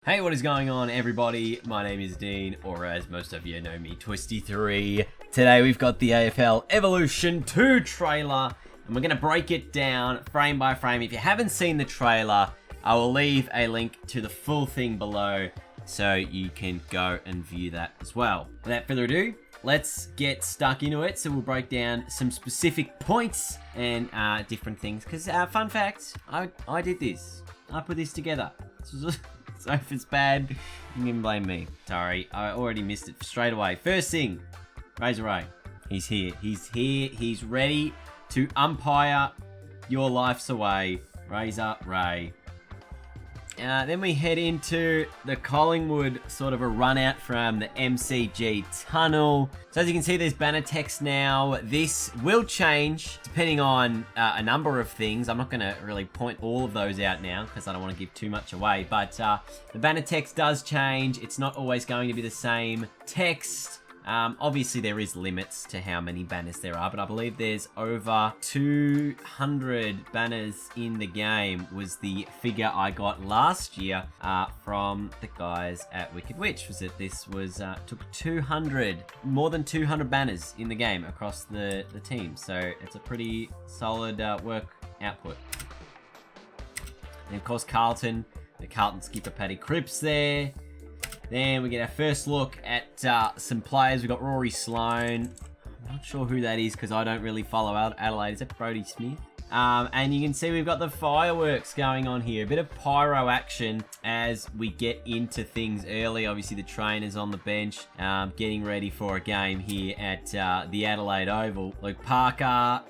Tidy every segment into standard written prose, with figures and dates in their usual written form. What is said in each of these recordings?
Hey, what is going on, everybody? My name is Dean, or as most of you know me, Twisty3. Today we've got the AFL Evolution 2 trailer, and we're going to break it down frame by frame. If you haven't seen the trailer, I will leave a link to the full thing below, so you can go and view that as well. Without further ado, let's get stuck into it. So we'll break down some specific points and different things. Because, fun fact, I did this. I put this together. So if it's bad, you can blame me. Sorry, I already missed it straight away. First thing, Razor Ray. He's here. He's here. He's ready to umpire your life's away. Razor Ray. Then we head into the Collingwood, sort of a run out from the MCG tunnel. So as you can see, there's banner text now. This will change depending on a number of things. I'm not going to really point all of those out now because I don't want to give too much away. But the banner text does change. It's not always going to be the same text. Obviously, there is limits to how many banners there are, but I believe there's over 200 banners in the game was the figure I got last year from the guys at Wicked Witch. This took more than 200 banners in the game across the team, so it's a pretty solid work output. And of course, Carlton, the Carlton skipper Paddy Cripps there. Then we get our first look at some players. We've got Rory Sloane. I'm not sure who that is because I don't really follow Adelaide. Is that Brodie Smith? And you can see we've got the fireworks going on here. A bit of pyro action as we get into things early. Obviously, the trainers on the bench getting ready for a game here at the Adelaide Oval. Luke Parker,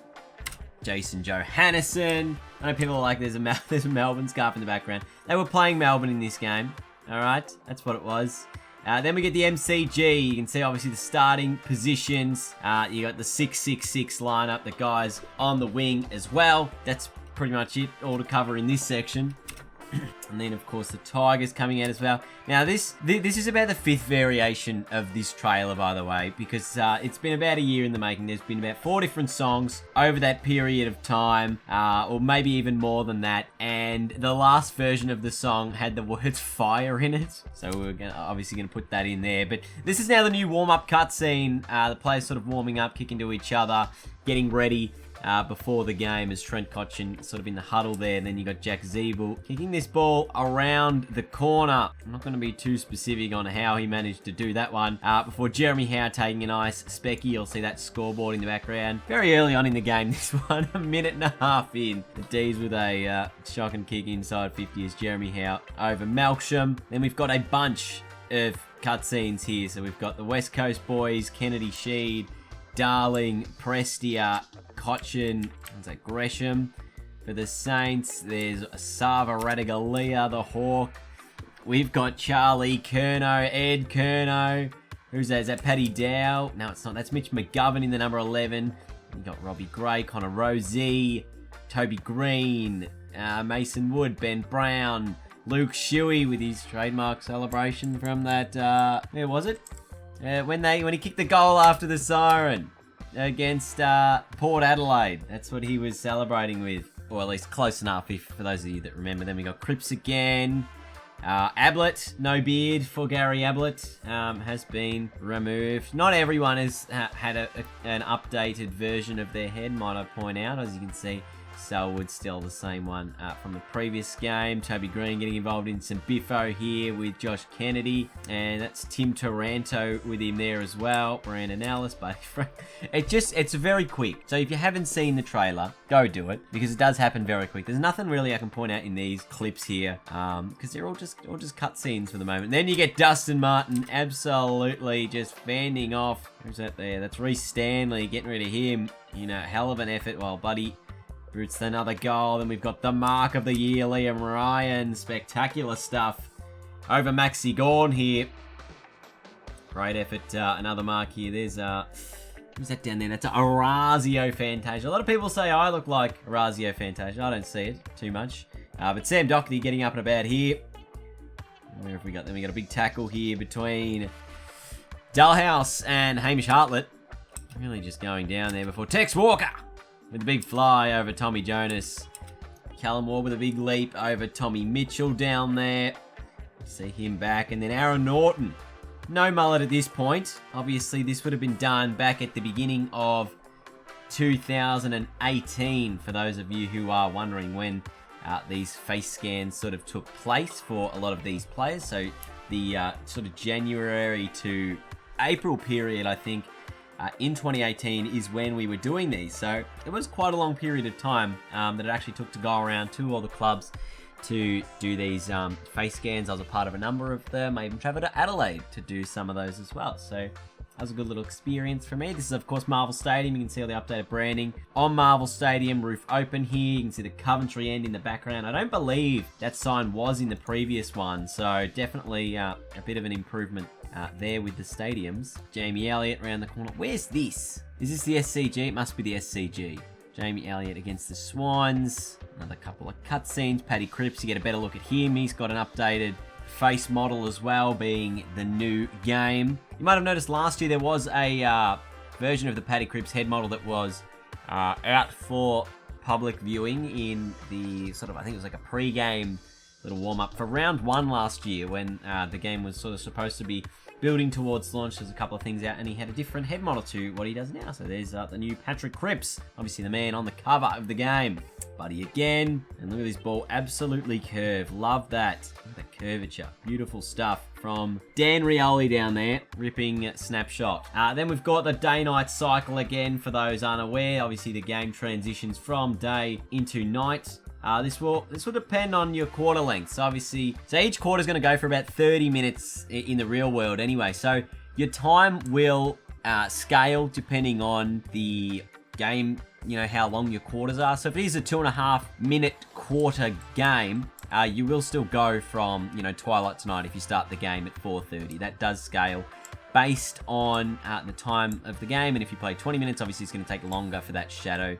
Jason Johannesson. I know people are like, there's a Melbourne scarf in the background. They were playing Melbourne in this game. Alright, that's what it was. Then we get the MCG. You can see, obviously, the starting positions. You got the 6-6-6 lineup, the guys on the wing as well. That's pretty much it, all to cover in this section. And then, of course, the Tigers coming out as well. Now, this is about the 5th variation of this trailer, by the way, because it's been about a year in the making. There's been about 4 different songs over that period of time, or maybe even more than that. And the last version of the song had the words fire in it. So we're obviously going to put that in there. But this is now the new warm-up cutscene. The players sort of warming up, kicking to each other, getting ready before the game as Trent Cotchin sort of in the huddle there. And then you got Jack Zeeble kicking this ball around the corner. I'm not going to be too specific on how he managed to do that one. Before Jeremy Howe taking a nice specky. You'll see that scoreboard in the background. Very early on in the game, this one, a minute and a half in. The D's with a shocking kick inside 50 as Jeremy Howe over Melksham. Then we've got a bunch of cutscenes here. So we've got the West Coast boys, Kennedy Sheed, Darling, Prestia, Cotchin, Gresham. For the Saints, there's Sava Radigalia, the Hawk. We've got Charlie Curnow, Ed Curnow. Who's that? Is that Paddy Dow? No, it's not. That's Mitch McGovern in the number 11. You've got Robbie Gray, Connor Rosie, Toby Green, Mason Wood, Ben Brown, Luke Shuey with his trademark celebration from that, where was it? When he kicked the goal after the siren against Port Adelaide. That's what he was celebrating with. Or at least close enough, for those of you that remember. Then we got Cripps again. Ablett, no beard for Gary Ablett, has been removed. Not everyone has had an updated version of their head, might I point out. As you can see, Selwood's still the same one from the previous game. Toby Green getting involved in some biffo here with Josh Kennedy. And that's Tim Taranto with him there as well. Brandon Ellis, buddy. It's very quick. So if you haven't seen the trailer, go do it. Because it does happen very quick. There's nothing really I can point out in these clips here. Because they're all just cutscenes for the moment. Then you get Dustin Martin absolutely just fending off. Who's that there? That's Reece Stanley getting rid of him. You know, hell of an effort while Buddy Brutes another goal. Then we've got the mark of the year, Liam Ryan. Spectacular stuff over Maxi Gawn here. Great effort. Another mark here. There's who's that down there? That's Orazio Fantasia. A lot of people say I look like Orazio Fantasia. I don't see it too much. But Sam Doherty getting up and about here. Where have we got? Then we got a big tackle here between Dullhouse and Hamish Hartlett. Really just going down there before Tex Walker with a big fly over Tommy Jonas. Callum Ward with a big leap over Tommy Mitchell down there. See him back. And then Aaron Norton. No mullet at this point. Obviously, this would have been done back at the beginning of 2018, for those of you who are wondering when these face scans sort of took place for a lot of these players. So the sort of January to April period, I think, in 2018 is when we were doing these. So it was quite a long period of time that it actually took to go around to all the clubs to do these face scans. I was a part of a number of them. I even traveled to Adelaide to do some of those as well. So that was a good little experience for me. This is, of course, Marvel Stadium. You can see all the updated branding on Marvel Stadium. Roof open here. You can see the Coventry end in the background. I don't believe that sign was in the previous one. So definitely a bit of an improvement there with the stadiums. Jamie Elliott around the corner. Where's this? Is this the SCG? It must be the SCG. Jamie Elliott against the Swans. Another couple of cutscenes. Paddy Cripps, you get a better look at him. He's got an updated face model as well, being the new game. You might have noticed last year there was a version of the Paddy Cripps head model that was out for public viewing in the sort of, I think it was like a pre-game little warm-up for round 1 last year, when the game was sort of supposed to be building towards launch. There's a couple of things out, and he had a different head model to what he does now. So there's the new Patrick Cripps, obviously the man on the cover of the game. Buddy again, and look at this ball, absolutely curved. Love that. Look at the curvature. Beautiful stuff from Dan Rioli down there, ripping snapshot. Then we've got the day-night cycle again, for those unaware. Obviously the game transitions from day into night. This will depend on your quarter lengths, obviously. So each quarter is going to go for about 30 minutes in the real world anyway. So your time will scale depending on the game, you know, how long your quarters are. So if it is a 2.5 minute quarter game, you will still go from, you know, twilight to night if you start the game at 4:30. That does scale based on the time of the game, and if you play 20 minutes, obviously it's going to take longer for that shadow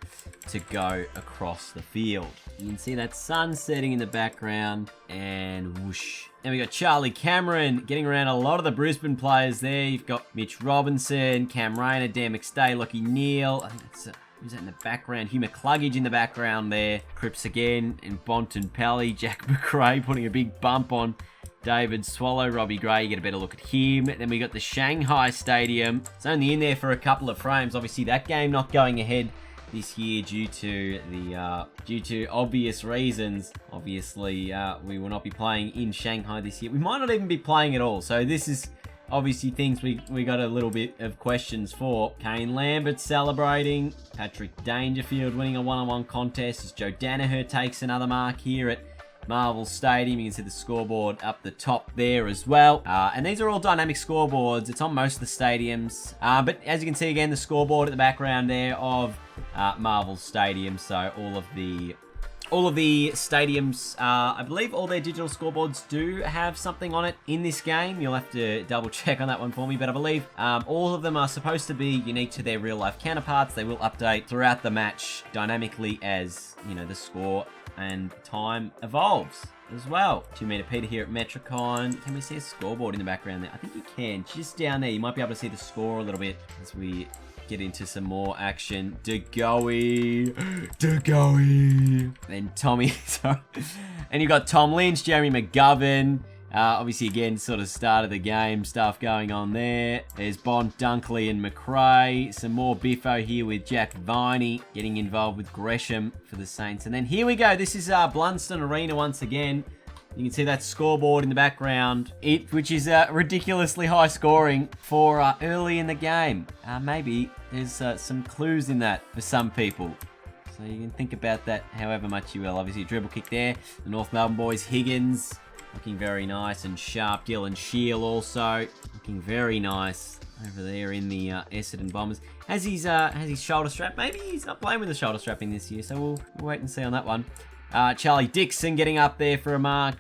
to go across the field. You can see that sun setting in the background, and whoosh. Then we got Charlie Cameron getting around a lot of the Brisbane players there. You've got Mitch Robinson, Cam Rayner, Dan McStay, Lockie Neal. I think that's who's that in the background? Hugh McCluggage in the background there. Cripps again, and Bontempelli. Jack McRae putting a big bump on David Swallow. Robbie Gray, you get a better look at him. Then we got the Shanghai Stadium. It's only in there for a couple of frames. Obviously that game not going ahead this year due to obvious reasons. Obviously we will not be playing in Shanghai this year. We might not even be playing at all. So this is obviously things we got a little bit of questions for. Kane Lambert celebrating. Patrick Dangerfield winning a one-on-one contest as Joe Danaher takes another mark here at Marvel Stadium. You can see the scoreboard up the top there as well. And these are all dynamic scoreboards. It's on most of the stadiums. But as you can see again, the scoreboard at the background there of Marvel Stadium. So all of the stadiums, I believe all their digital scoreboards do have something on it in this game. You'll have to double check on that one for me, but I believe all of them are supposed to be unique to their real life counterparts. They will update throughout the match dynamically as, you know, the score and time evolves as well. 2 Meter Peter here at Metricon. Can we see a scoreboard in the background there? I think you can. Just down there, you might be able to see the score a little bit as we get into some more action. Degoe. Then Tommy. Sorry. And you've got Tom Lynch, Jeremy McGovern. Obviously, again, sort of start of the game stuff going on there. There's Bond, Dunkley, and McRae. Some more biffo here with Jack Viney getting involved with Gresham for the Saints. And then here we go. This is Blunston Arena once again. You can see that scoreboard in the background, which is ridiculously high scoring for early in the game. Maybe there's some clues in that for some people. So you can think about that however much you will. Obviously, a dribble kick there. The North Melbourne boys, Higgins, looking very nice and sharp. Dylan Shield also looking very nice over there in the Essendon Bombers. Has his shoulder strap? Maybe he's not playing with the shoulder strapping this year, so we'll wait and see on that one. Charlie Dixon getting up there for a mark.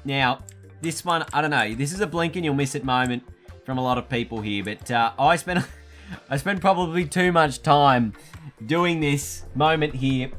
Now, this one, I don't know. This is a blink and you'll miss it moment from a lot of people here, but I spent probably too much time doing this moment here.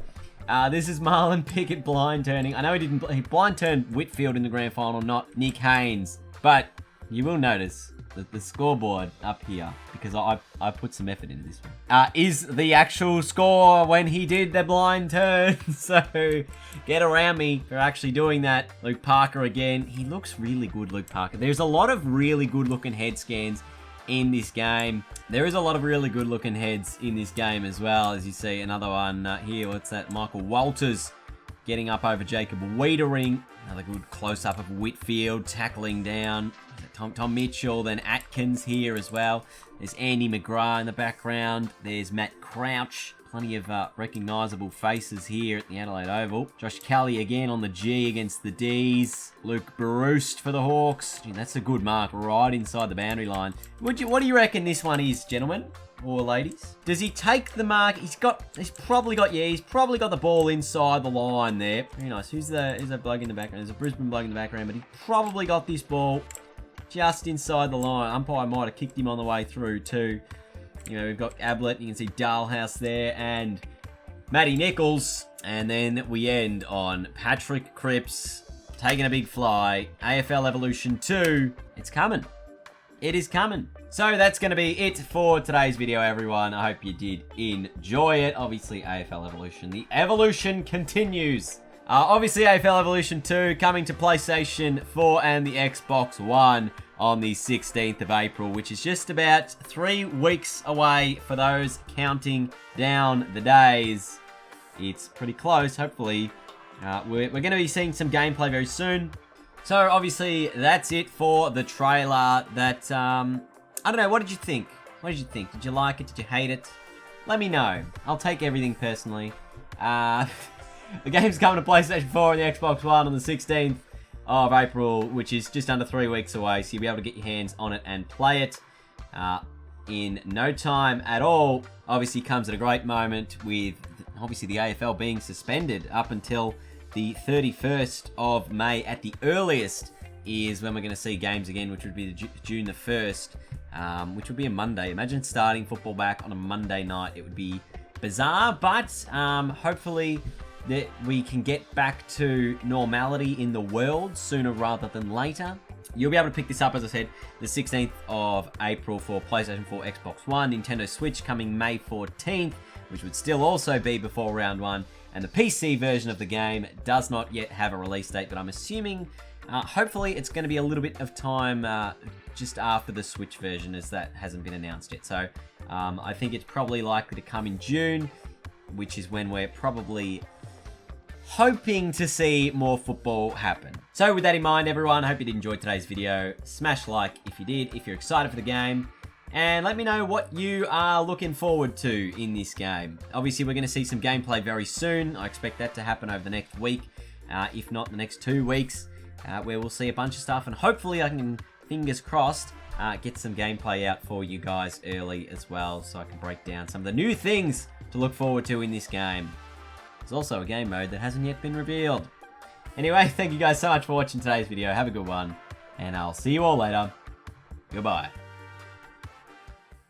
This is Marlon Pickett blind turning. I know he blind turned Whitfield in the grand final, not Nick Haynes. But you will notice that the scoreboard up here because I put some effort into this one. Is the actual score when he did the blind turn. So get around me for actually doing that. Luke Parker again. He looks really good, Luke Parker. There's a lot of really good looking head scans in this game. There is a lot of really good looking heads in this game as well. As you see, another one here. What's that? Michael Walters getting up over Jacob Wiedering. Another good close-up of Whitfield tackling down Tom Mitchell. Then Atkins here as well. There's Andy McGrath in the background. There's Matt Crouch. Plenty of recognisable faces here at the Adelaide Oval. Josh Kelly again on the G against the Ds. Luke Baroost for the Hawks. Gee, that's a good mark right inside the boundary line. What do you reckon this one is, gentlemen? Or ladies? Does he take the mark? He's probably got the ball inside the line there. Very nice. Who's that bloke in the background? There's a Brisbane bloke in the background, but he probably got this ball just inside the line. Umpire might have kicked him on the way through too. You know, we've got Ablett, you can see Dalhouse there, and Matty Nichols. And then we end on Patrick Cripps taking a big fly. AFL Evolution 2. It's coming. It is coming. So that's going to be it for today's video, everyone. I hope you did enjoy it. Obviously, AFL Evolution. The evolution continues. Obviously, AFL Evolution 2 coming to PlayStation 4 and the Xbox One on the 16th of April, which is just about 3 weeks away for those counting down the days. It's pretty close, hopefully. We're going to be seeing some gameplay very soon. So, obviously, that's it for the trailer. That, I don't know, what did you think? What did you think? Did you like it? Did you hate it? Let me know. I'll take everything personally. The game's coming to PlayStation 4 and the Xbox One on the 16th of April, which is just under 3 weeks away, so you'll be able to get your hands on it and play it in no time at all. Obviously comes at a great moment with, obviously, the AFL being suspended up until the 31st of May at the earliest is when we're going to see games again, which would be June the 1st, which would be a Monday. Imagine starting football back on a Monday night. It would be bizarre, but hopefully that we can get back to normality in the world sooner rather than later. You'll be able to pick this up, as I said, the 16th of April for PlayStation 4, Xbox One, Nintendo Switch coming May 14th, which would still also be before round 1. And the PC version of the game does not yet have a release date, but I'm assuming, hopefully, it's going to be a little bit of time just after the Switch version, as that hasn't been announced yet. So I think it's probably likely to come in June, which is when we're probably hoping to see more football happen. So with that in mind, everyone, I hope you did enjoy today's video. Smash like if you did, if you're excited for the game. And let me know what you are looking forward to in this game. Obviously, we're going to see some gameplay very soon. I expect that to happen over the next week, if not the next 2 weeks, where we'll see a bunch of stuff. And hopefully I can, fingers crossed, get some gameplay out for you guys early as well, so I can break down some of the new things to look forward to in this game. There's also a game mode that hasn't yet been revealed. Anyway, thank you guys so much for watching today's video. Have a good one, and I'll see you all later. Goodbye.